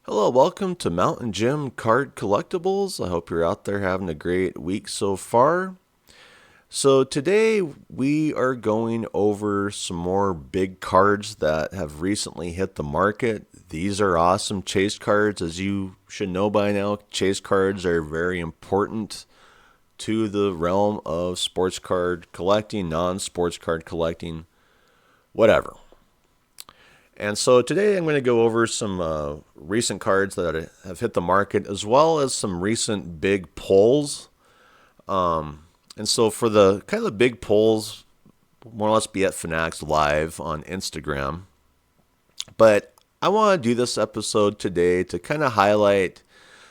Hello, welcome to Mountain Gym Card Collectibles. I hope you're out there having a great week so far. So, today we are going over some more big cards that have recently hit the market. These are awesome chase cards. As you should know by now, chase cards are very important to the realm of sports card collecting, non sports card collecting, whatever. And so today I'm going to go over some recent cards that have hit the market, as well as some recent big pulls. And so for the kind of the big pulls, more or less be at Fanatics Live on Instagram. But I want to do this episode today to kind of highlight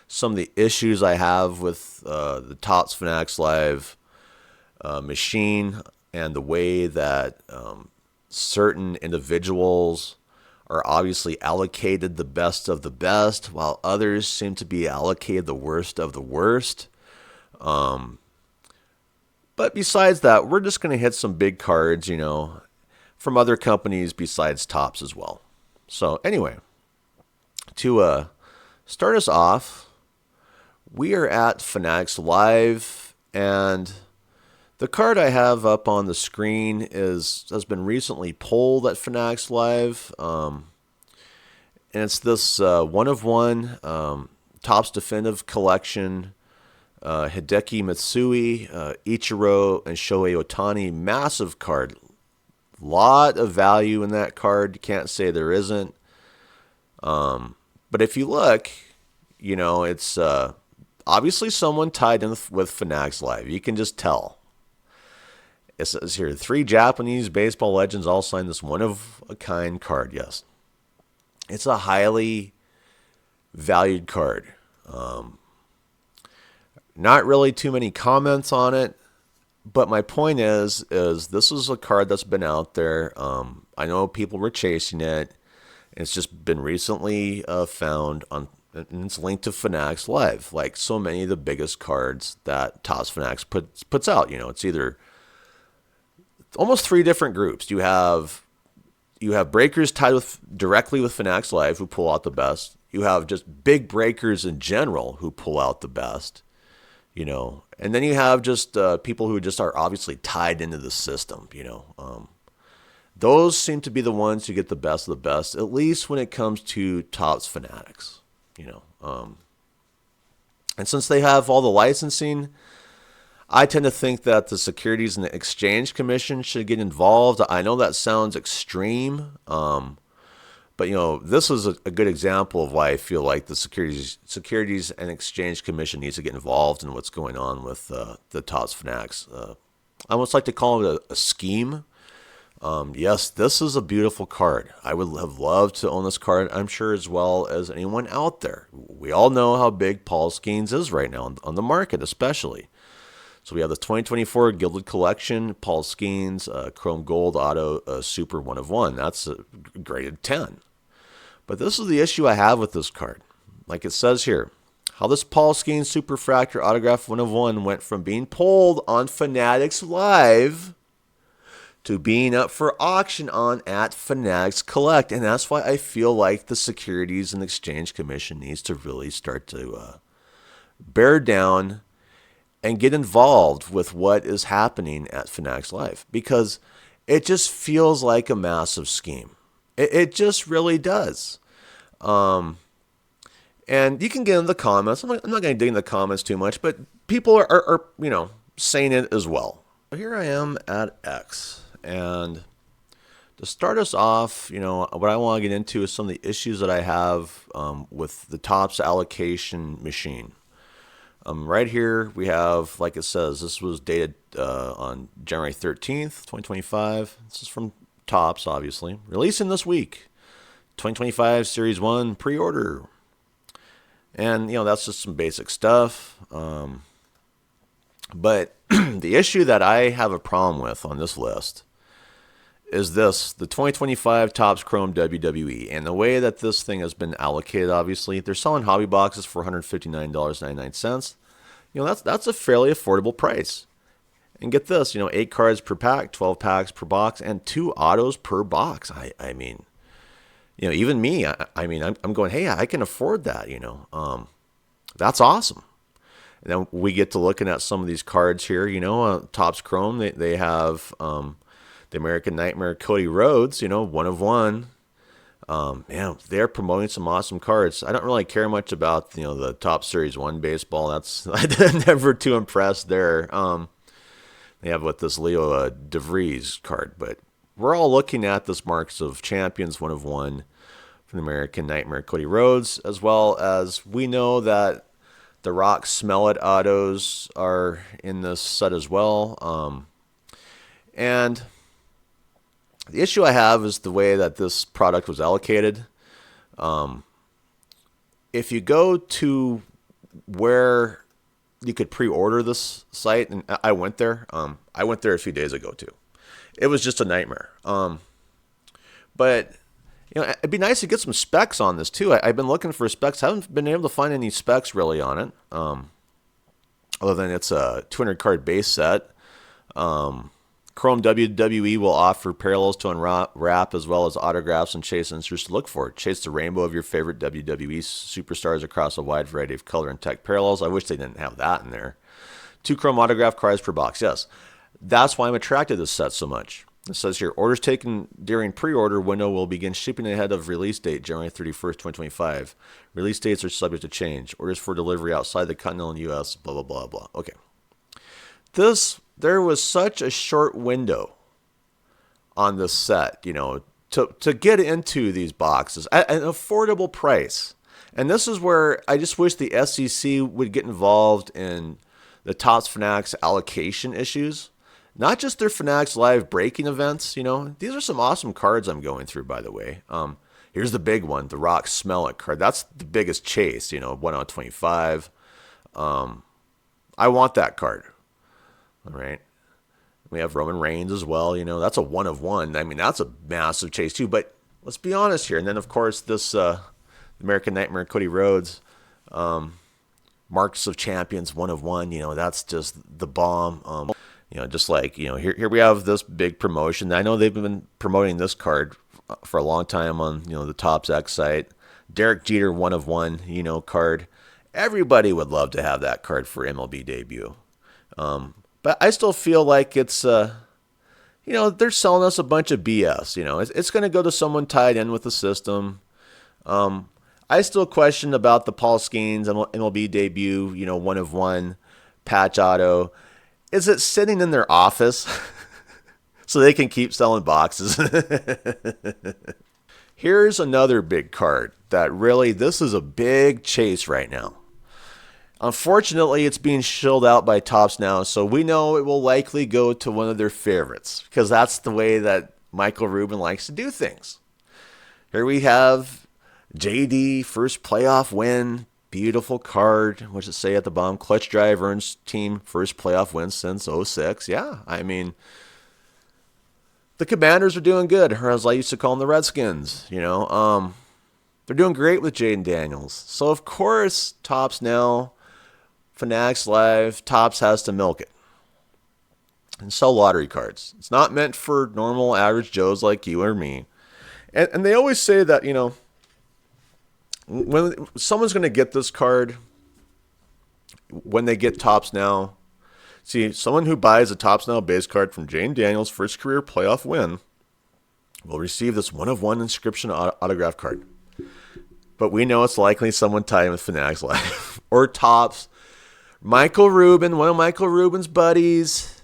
some of the issues I have with the Topps Fanatics Live machine and the way that certain individuals are obviously allocated the best of the best, while others seem to be allocated the worst of the worst. But besides that, we're just going to hit some big cards, from other companies besides Topps as well. So anyway, to start us off, we are at Fanatics Live, and the card I have up on the screen has been recently pulled at Fanatics Live, and it's this one of one Topps Definitive Collection Hideki Matsui, Ichiro, and Shohei Ohtani. Massive card. Lot of value in that card. You can't say there isn't. But if you look, it's obviously someone tied in with Fanatics Live. You can just tell. It says here, 3 Japanese baseball legends all signed this one-of-a-kind card. Yes. It's a highly valued card. Not really too many comments on it, but my point is this is a card that's been out there. I know people were chasing it. It's just been recently found on, and it's linked to Fanatics Live, like so many of the biggest cards that Topps Fanatics puts out. It's either almost 3 different groups. You have breakers tied directly with Fanatics Live who pull out the best. You have just big breakers in general who pull out the best. And then you have just people who just are obviously tied into the system. Those seem to be the ones who get the best of the best, at least when it comes to Topps Fanatics. And since they have all the licensing, I tend to think that the Securities and Exchange Commission should get involved. I know that sounds extreme, but this is a good example of why I feel like the Securities and Exchange Commission needs to get involved in what's going on with the Topps Fanatics. I almost like to call it a scheme. Yes, this is a beautiful card. I would have loved to own this card, I'm sure, as well as anyone out there. We all know how big Paul Skeens is right now on the market, especially. So we have the 2024 Gilded Collection, Paul Skeens, Chrome Gold Auto Super 1 of 1. That's a graded 10. But this is the issue I have with this card. Like it says here, how this Paul Skeens Super Fractor Autograph 1 of 1 went from being pulled on Fanatics Live to being up for auction on at Fanatics Collect. And that's why I feel like the Securities and Exchange Commission needs to really start to bear down and get involved with what is happening at Fanatics Live, because it just feels like a massive scheme. It just really does. And you can get in the comments. I'm not going to dig in the comments too much, but people are saying it as well. Here I am at X, and to start us off, what I want to get into is some of the issues that I have with the Topps allocation machine. Right here we have, like it says, this was dated on January 13th, 2025. This is from Topps, obviously. Releasing this week. 2025 Series 1 pre-order. And, that's just some basic stuff. But the issue that I have a problem with on this list is this, the 2025 Topps Chrome WWE. And the way that this thing has been allocated, obviously, they're selling hobby boxes for $159.99. That's a fairly affordable price. And get this, 8 cards per pack, 12 packs per box, and 2 autos per box. I mean, even me, I mean, I'm going, hey, I can afford that, that's awesome. And then we get to looking at some of these cards here, Topps Chrome, they have the American Nightmare Cody Rhodes, one of one. Man, they're promoting some awesome cards. I don't really care much about, the Top Series 1 baseball. I'm never too impressed there. They have with this Leo DeVries card, but we're all looking at this Marks of Champions 1 of 1 from the American Nightmare Cody Rhodes, as well as we know that the Rock Smell It autos are in this set as well. And the issue I have is the way that this product was allocated. If you go to where you could pre-order this site, and I went there. I went there a few days ago too. It was just a nightmare. But it'd be nice to get some specs on this too. I've been looking for specs. Haven't been able to find any specs really on it. Other than it's a 200 card base set. Chrome WWE will offer parallels to unwrap as well as autographs and chase inserts to look for. Chase the rainbow of your favorite WWE superstars across a wide variety of color and tech parallels. I wish they didn't have that in there. 2 Chrome autograph cards per box. Yes, that's why I'm attracted to this set so much. It says here, orders taken during pre-order window will begin shipping ahead of release date, January 31st, 2025. Release dates are subject to change. Orders for delivery outside the continental U.S., blah, blah, blah, blah. Okay. There was such a short window on this set, to get into these boxes at an affordable price. And this is where I just wish the SEC would get involved in the Topps Fanatics allocation issues. Not just their Fanatics live breaking events, These are some awesome cards I'm going through, by the way. Here's the big one, the Rock Smell It card. That's the biggest chase, 1 out of 25. I want that card. All right. We have Roman Reigns as well. That's a 1 of 1. I mean, that's a massive chase too. But let's be honest here. And then, of course, this American Nightmare Cody Rhodes, Marks of Champions 1 of 1. That's just the bomb. Just like, here we have this big promotion. I know they've been promoting this card for a long time on, the Topps X site. Derek Jeter 1 of 1, card. Everybody would love to have that card for MLB debut. But I still feel like it's, they're selling us a bunch of BS. It's going to go to someone tied in with the system. I still question about the Paul Skeens MLB debut, 1 of 1 patch auto. Is it sitting in their office so they can keep selling boxes? Here's another big card that really, this is a big chase right now. Unfortunately, it's being shilled out by Topps now, so we know it will likely go to one of their favorites because that's the way that Michael Rubin likes to do things. Here we have JD, first playoff win, beautiful card. What's it say at the bottom? Clutch Drive earns team first playoff win since 06. Yeah, I mean, the Commanders are doing good, or as I used to call them, the Redskins. They're doing great with Jaden Daniels. So, of course, Topps now, Fanatics Live, Topps has to milk it and sell lottery cards. It's not meant for normal average Joes like you or me. And they always say that, when someone's going to get this card, when they get Topps Now, see, someone who buys a Topps Now base card from Jaden Daniels' first career playoff win will receive this 1 of 1 inscription autograph card. But we know it's likely someone tied in with Fanatics Live or Topps. Michael Rubin, one of Michael Rubin's buddies.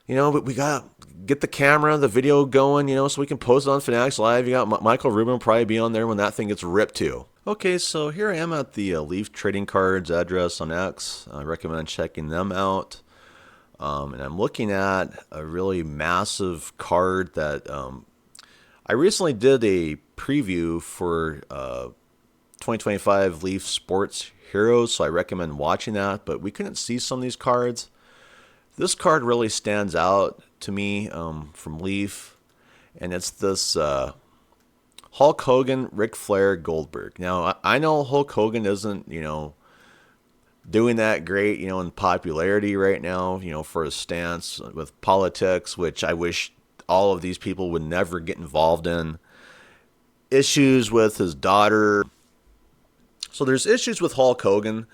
But we got to get the camera, the video going, so we can post it on Fanatics Live. You got Michael Rubin will probably be on there when that thing gets ripped too. Okay, so here I am at the Leaf Trading Cards address on X. I recommend checking them out. And I'm looking at a really massive card that I recently did a preview for 2025 Leaf Sports Heroes, so I recommend watching that. But we couldn't see some of these cards. This card really stands out to me from Leaf, and it's this Hulk Hogan, Ric Flair, Goldberg. Now, I know Hulk Hogan isn't, doing that great, in popularity right now, for his stance with politics, which I wish all of these people would never get involved in. issues with his daughter. So there's issues with Hulk Hogan.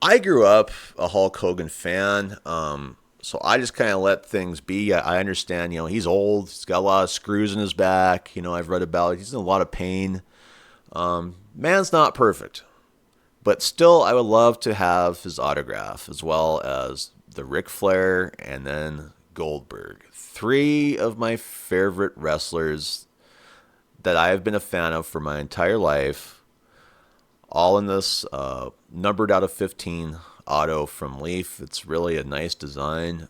I grew up a Hulk Hogan fan, so I just kind of let things be. I understand, he's old. He's got a lot of screws in his back. I've read about it. He's in a lot of pain. Man's not perfect. But still, I would love to have his autograph, as well as the Ric Flair and then Goldberg. 3 of my favorite wrestlers that I have been a fan of for my entire life. All in this numbered out of 15 auto from Leaf. It's really a nice design.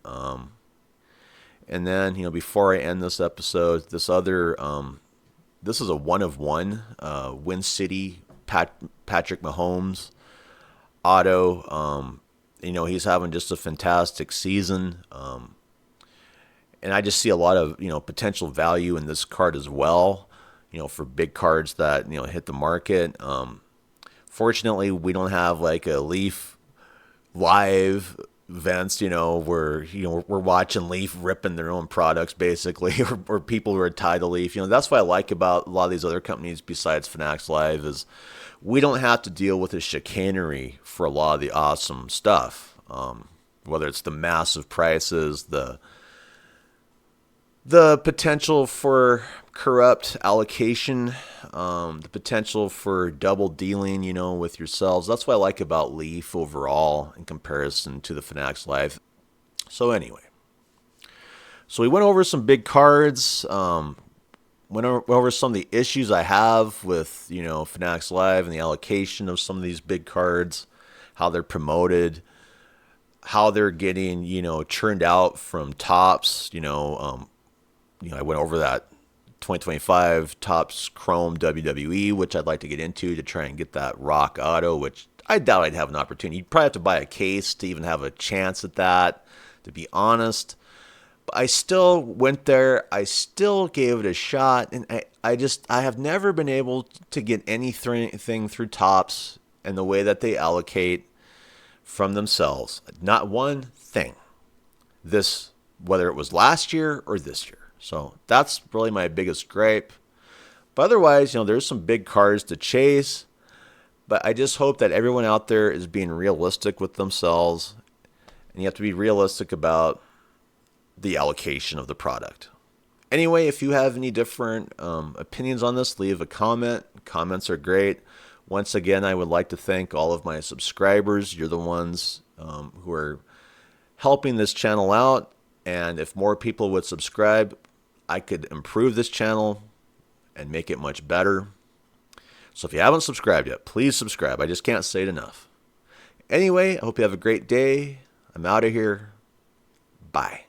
And then, before I end this episode, this is a 1 of 1 Win City Patrick Mahomes auto. He's having just a fantastic season. And I just see a lot of, potential value in this card as well, for big cards that, hit the market. Fortunately, we don't have like a Leaf live events, where, we're watching Leaf ripping their own products basically, or people who are tied to Leaf. That's what I like about a lot of these other companies besides Fanatics Live is we don't have to deal with the chicanery for a lot of the awesome stuff. Whether it's the massive prices, the potential for corrupt allocation, the potential for double dealing, with yourselves. That's what I like about Leaf overall in comparison to the Fanatics Live. So anyway, we went over some big cards, went over some of the issues I have with, Fanatics Live and the allocation of some of these big cards, how they're promoted, how they're getting, churned out from Topps, I went over that 2025 Topps Chrome WWE, which I'd like to get into to try and get that Rock Auto, which I doubt I'd have an opportunity. You'd probably have to buy a case to even have a chance at that, to be honest. But I still went there. I still gave it a shot. And I have never been able to get anything through Topps and the way that they allocate from themselves. Not one thing. Whether it was last year or this year. So that's really my biggest gripe. But otherwise, there's some big cards to chase. But I just hope that everyone out there is being realistic with themselves. And you have to be realistic about the allocation of the product. Anyway, if you have any different opinions on this, leave a comment. Comments are great. Once again, I would like to thank all of my subscribers. You're the ones who are helping this channel out. And if more people would subscribe, I could improve this channel and make it much better. So if you haven't subscribed yet, please subscribe. I just can't say it enough. Anyway, I hope you have a great day. I'm out of here. Bye.